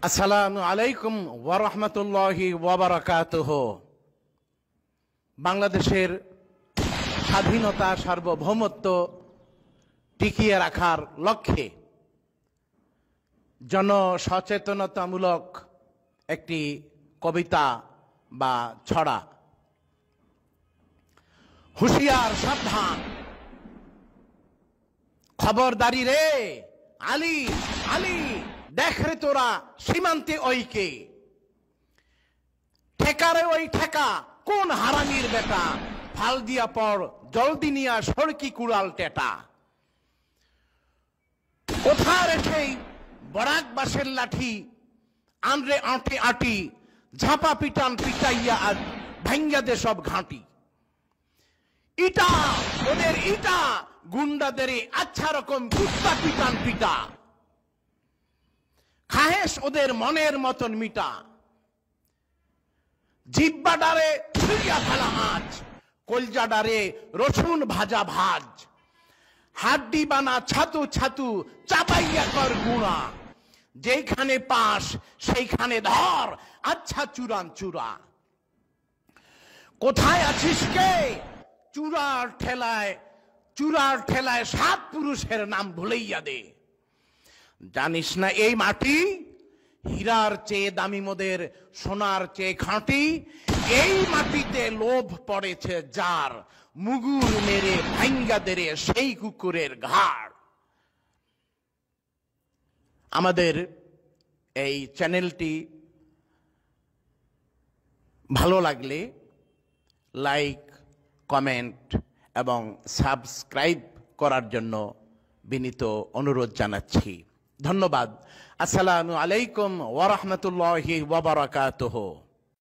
আসসালামু আলাইকুম ওয়া রাহমাতুল্লাহি ওয়া বারাকাতুহু। বাংলাদেশের স্বাধীনতা সার্বভৌমত্ব টিকিয়ে রাখার লক্ষ্যে জনসচেতনতামূলক একটি কবিতা বা ছড়া। হুঁশিয়ার সাবধান, খবরদারি রে আলী আলী, দেখ রে তোরা সীমান্তে ওইকে, ঠেকারে ওই ঠেকা কোন হারামির বেটা, ফাল দিয়া পর জলদি নিয়া সড়কি কুড়াল টেটা। কোথা রেখেই বরাক বাঁশের লাঠি, আনরে আঁটে আটি, ঝাপা পিটান পিটাইয়া আর ভাঙ্গা দে সব ঘাঁটি। ইটা ওদের ইটা, গুন্ডাদের আচ্ছা রকম কুত্তা পিটান পিটা, খাহেস ওদের মনের মতন মিটা। জিব্বা ডারে ছুঁড়িয়া ফেলা আঁচ, কলজা ডারে রসুন ভাজা ভাজ, হাড্ডি বানা ছাতু ছাতু চাপাইয়া কর গুঁড়া, যেখানে পাস সেইখানে ধর আচ্ছা চূড়ান চূড়া। কোথায় আছিস কে, চূড়ার ঠেলায় 7 পুরুষের নাম ভুলাইয়া দে। জানিস না এই মাটি হীরার চেয়ে দামি, মোদের সোনার চেয়ে খাঁটি। এই মাটিতে লোভ পড়েছে যার, মুগুর মেরে ভাঙ্গা দেরে সেই কুকুরের ঘাড়। আমাদের এই চ্যানেলটি ভালো লাগলে লাইক, কমেন্ট এবং সাবস্ক্রাইব করার জন্য বিনীত অনুরোধ জানাচ্ছি। ধন্যবাদ। আসসালামু আলাইকুম ওয়া রাহমাতুল্লাহি ওয়া বারাকাতুহু।